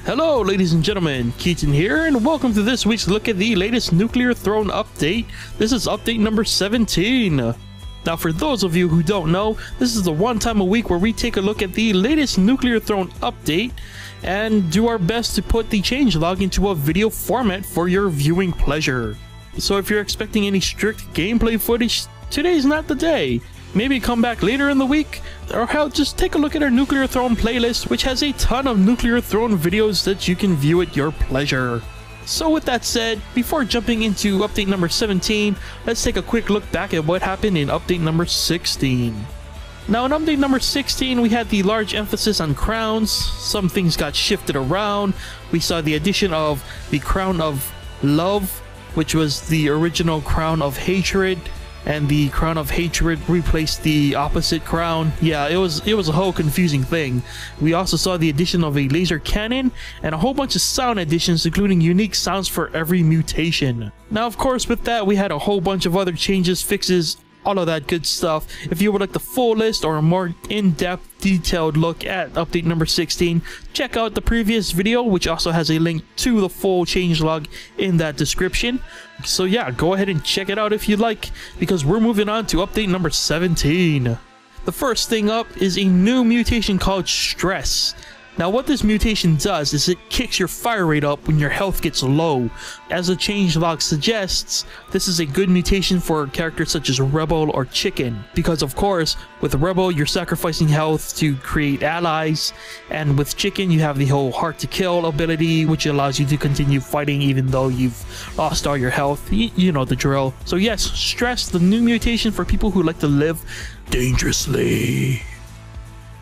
Hello ladies and gentlemen, Keaton here, and welcome to this week's look at the latest Nuclear Throne update. This is update number 17. Now for those of you who don't know, this is the one time a week where we take a look at the latest Nuclear Throne update and do our best to put the changelog into a video format for your viewing pleasure. So if you're expecting any strict gameplay footage, today's not the day. Maybe come back later in the week, or hell, just take a look at our Nuclear Throne playlist, which has a ton of Nuclear Throne videos that you can view at your pleasure. So with that said, before jumping into update number 17, let's take a quick look back at what happened in update number 16. Now in update number 16, we had the large emphasis on crowns. Some things got shifted around. We saw the addition of the Crown of Love, which was the original Crown of Hatred, and the Crown of Hatred replaced the opposite crown. Yeah, it was a whole confusing thing. We also saw the addition of a laser cannon and a whole bunch of sound additions, including unique sounds for every mutation. Now of course with that we had a whole bunch of other changes, fixes, all of that good stuff. If you would like the full list or a more in-depth detailed look at update number 16, check out the previous video, which also has a link to the full changelog in that description. So yeah, go ahead and check it out if you'd like, because we're moving on to update number 17. The first thing up is a new mutation called Stress. Now what this mutation does is it kicks your fire rate up when your health gets low. As the changelog suggests, this is a good mutation for characters such as Rebel or Chicken, because of course with Rebel you're sacrificing health to create allies, and with Chicken you have the whole Hard to Kill ability, which allows you to continue fighting even though you've lost all your health. You know the drill. So yes, Stress, the new mutation for people who like to live dangerously.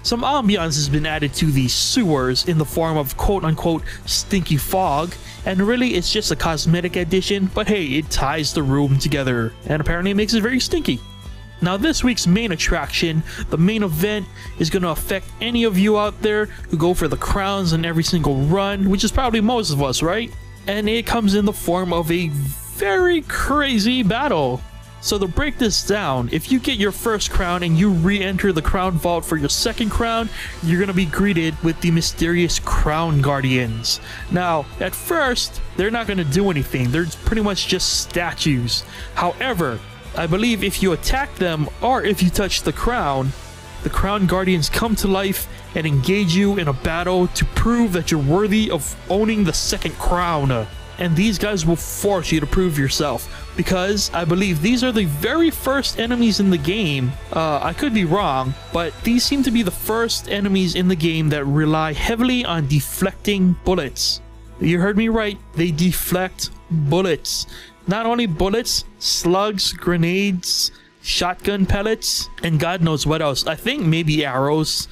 Some ambiance has been added to the sewers in the form of quote-unquote stinky fog, and really it's just a cosmetic addition, but hey, it ties the room together and apparently it makes it very stinky. Now this week's main attraction, the main event, is going to affect any of you out there who go for the crowns in every single run, which is probably most of us, right? And it comes in the form of a very crazy battle. So to break this down, if you get your first crown and you re-enter the crown vault for your second crown, you're going to be greeted with the mysterious crown guardians. Now, at first, they're not going to do anything. They're pretty much just statues. However, I believe if you attack them or if you touch the crown guardians come to life and engage you in a battle to prove that you're worthy of owning the second crown. And these guys will force you to prove yourself, because I believe these are the very first enemies in the game. I could be wrong, but these seem to be the first enemies in the game that rely heavily on deflecting bullets. You heard me right, they deflect bullets. Not only bullets, slugs, grenades, shotgun pellets, and God knows what else. I think maybe arrows.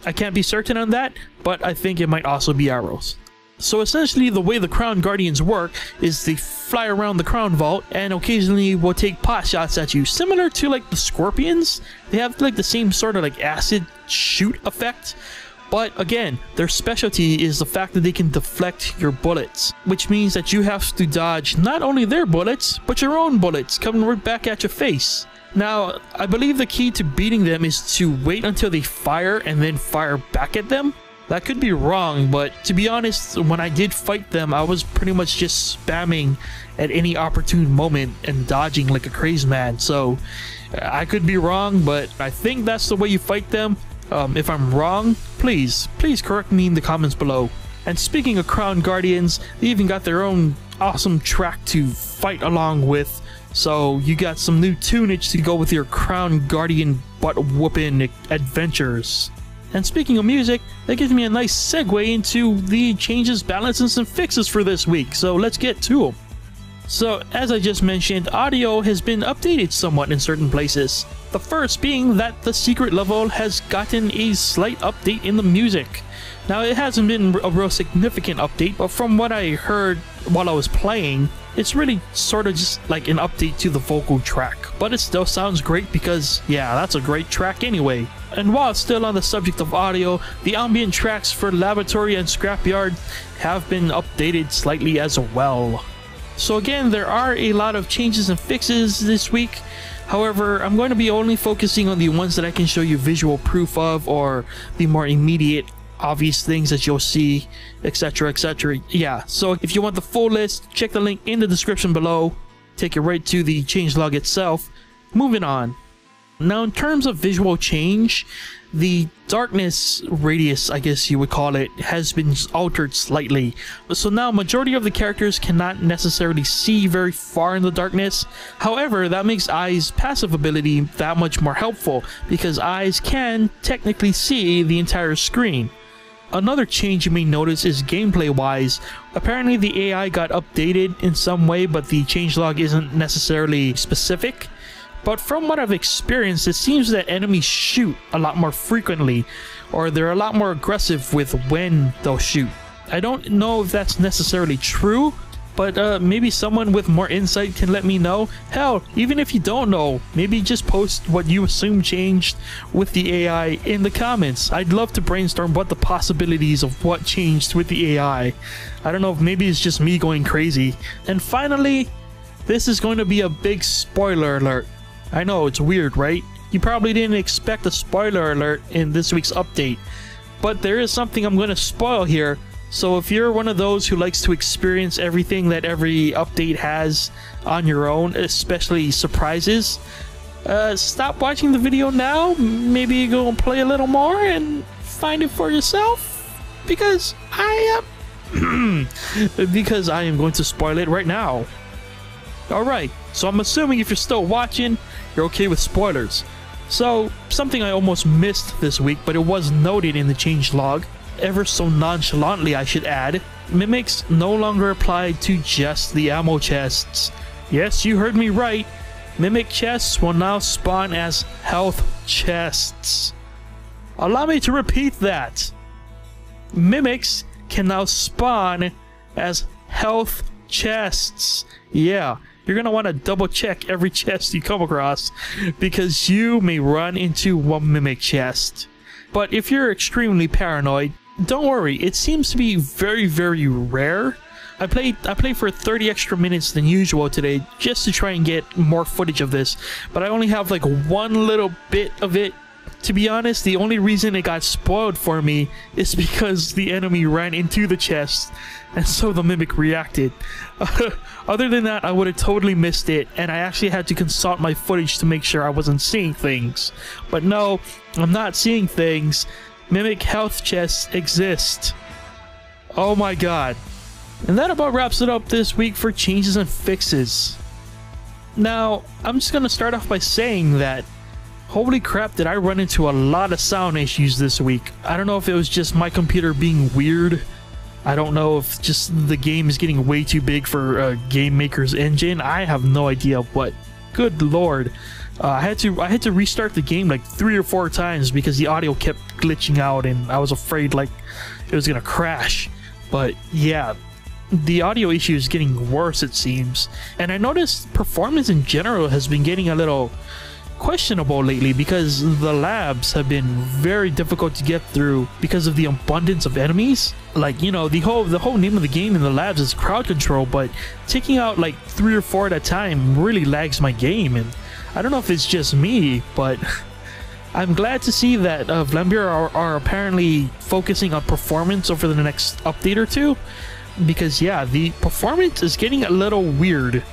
I can't be certain on that, but I think it might also be arrows. So essentially the way the crown guardians work is they fly around the crown vault and occasionally will take pot shots at you, similar to like the scorpions. They have like the same sort of like acid shoot effect, but again their specialty is the fact that they can deflect your bullets, which means that you have to dodge not only their bullets but your own bullets coming right back at your face. Now I believe the key to beating them is to wait until they fire and then fire back at them. That could be wrong, but to be honest, when I did fight them, I was pretty much just spamming at any opportune moment and dodging like a crazy man. So I could be wrong, but I think that's the way you fight them. If I'm wrong, please correct me in the comments below. And speaking of crown guardians, they even got their own awesome track to fight along with. So you got some new tunage to go with your crown guardian butt whooping adventures. And speaking of music, that gives me a nice segue into the changes, balances, and fixes for this week, so let's get to them. So, as I just mentioned, audio has been updated somewhat in certain places. The first being that the secret level has gotten a slight update in the music. Now, it hasn't been a real significant update, but from what I heard while I was playing, it's really sort of just like an update to the vocal track. But it still sounds great because, yeah, that's a great track anyway. And while still on the subject of audio, the ambient tracks for Laboratory and Scrapyard have been updated slightly as well. So again, there are a lot of changes and fixes this week. However, I'm going to be only focusing on the ones that I can show you visual proof of, or the more immediate obvious things that you'll see, etc, etc. Yeah, so if you want the full list, check the link in the description below. Take you right to the changelog itself. Moving on. Now, in terms of visual change, the darkness radius, I guess you would call it, has been altered slightly. So now majority of the characters cannot necessarily see very far in the darkness. However, that makes Eye's passive ability that much more helpful, because Eyes can technically see the entire screen. Another change you may notice is gameplay wise. Apparently the AI got updated in some way, but the changelog isn't necessarily specific. But from what I've experienced, it seems that enemies shoot a lot more frequently, or they're a lot more aggressive with when they'll shoot. I don't know if that's necessarily true, but maybe someone with more insight can let me know. Hell, even if you don't know, maybe just post what you assume changed with the AI in the comments. I'd love to brainstorm what the possibilities of what changed with the AI. I don't know if maybe it's just me going crazy. And finally, this is going to be a big spoiler alert. I know, it's weird, right? You probably didn't expect a spoiler alert in this week's update, but there is something I'm going to spoil here. So if you're one of those who likes to experience everything that every update has on your own, especially surprises, stop watching the video now. Maybe go and play a little more and find it for yourself, because I am because I am going to spoil it right now. Alright, so I'm assuming if you're still watching, you're okay with spoilers. So, something I almost missed this week, but it was noted in the changelog, ever so nonchalantly I should add, mimics no longer apply to just the ammo chests. Yes, you heard me right. Mimic chests will now spawn as health chests. Allow me to repeat that. Mimics can now spawn as health chests. Yeah. You're going to want to double check every chest you come across, because you may run into one mimic chest. But if you're extremely paranoid, don't worry, it seems to be very, very rare. I played for 30 extra minutes than usual today just to try and get more footage of this, but I only have like one little bit of it. To be honest, the only reason it got spoiled for me is because the enemy ran into the chest, and so the mimic reacted. Other than that, I would have totally missed it, and I actually had to consult my footage to make sure I wasn't seeing things. But no, I'm not seeing things. Mimic health chests exist. Oh my god. And that about wraps it up this week for changes and fixes. Now, I'm just gonna start off by saying that holy crap, did I run into a lot of sound issues this week. I don't know if it was just my computer being weird. I don't know if just the game is getting way too big for a game maker's engine. I have no idea, but good lord. I had to restart the game like 3 or 4 times because the audio kept glitching out and I was afraid like it was gonna crash. But yeah, the audio issue is getting worse, it seems. And I noticed performance in general has been getting a little questionable lately, because the labs have been very difficult to get through because of the abundance of enemies. Like, you know, the whole name of the game in the labs is crowd control, but taking out like 3 or 4 at a time really lags my game. And I don't know if it's just me, but I'm glad to see that Vlambeer are apparently focusing on performance over the next update or two, because yeah, the performance is getting a little weird.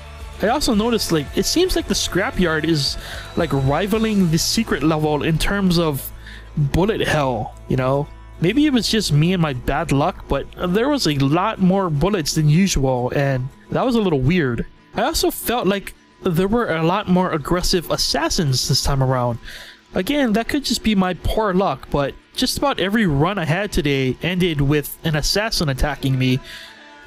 I also noticed, like, it seems like the scrapyard is like rivaling the secret level in terms of bullet hell, you know? Maybe it was just me and my bad luck, but there was a lot more bullets than usual, and that was a little weird. I also felt like there were a lot more aggressive assassins this time around. Again, that could just be my poor luck, but just about every run I had today ended with an assassin attacking me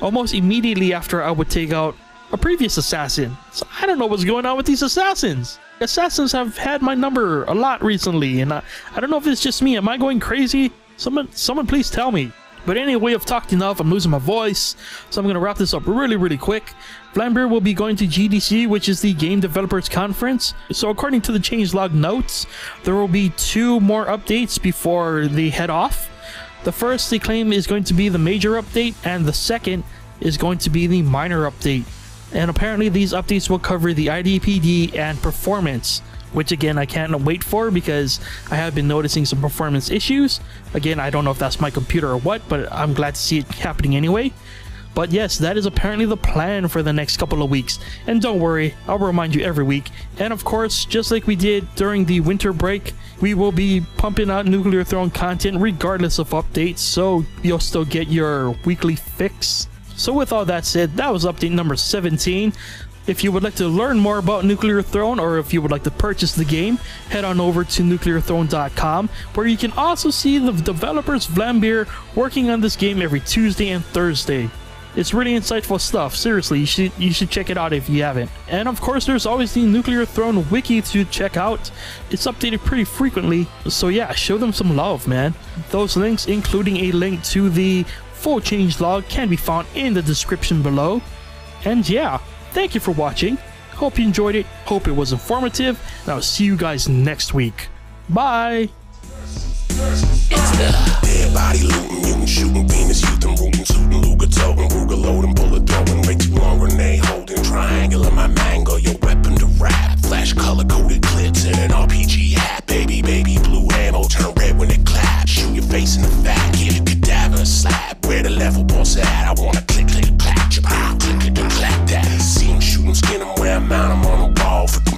almost immediately after I would take out a previous assassin. So I don't know what's going on with these assassins. Assassins have had my number a lot recently, and I don't know if it's just me. Am I going crazy? Someone please tell me. But anyway, I've talked enough. I'm losing my voice, so I'm going to wrap this up really quick. Vlambeer will be going to GDC, which is the Game Developers Conference. So according to the changelog notes, there will be 2 more updates before they head off. The first, they claim, is going to be the major update, and the second is going to be the minor update. And apparently these updates will cover the IDPD and performance, which again I can't wait for because I have been noticing some performance issues. Again, I don't know if that's my computer or what, but I'm glad to see it happening anyway. But yes, that is apparently the plan for the next couple of weeks. And don't worry, I'll remind you every week. And of course, just like we did during the winter break, we will be pumping out Nuclear Throne content regardless of updates, so you'll still get your weekly fix. So with all that said, that was update number 17. If you would like to learn more about Nuclear Throne, or if you would like to purchase the game, head on over to nuclearthrone.com, where you can also see the developers Vlambeer working on this game every Tuesday and Thursday. It's really insightful stuff. Seriously, you should check it out if you haven't. And of course, there's always the Nuclear Throne wiki to check out. It's updated pretty frequently, so yeah, show them some love, man. Those links, including a link to the full changelog, can be found in the description below. And yeah, thank you for watching. Hope you enjoyed it. Hope it was informative. And I'll see you guys next week. Bye. Dead body looting, mutant shooting, Venus youth rooting, tooting, Luger toting, Ruger loading, bullet throwing, way too long, grenade holding, triangle in my mango, your weapon to rap, flash color coded clips in an RPG hat, baby blue ammo, turn red when it claps, shoot your face in the back, give you cadaver a slap, where the level boss at, I wanna click, clap, chop, click, clap that, see him shoot him, skin him, where I'm out, I'm on the wall for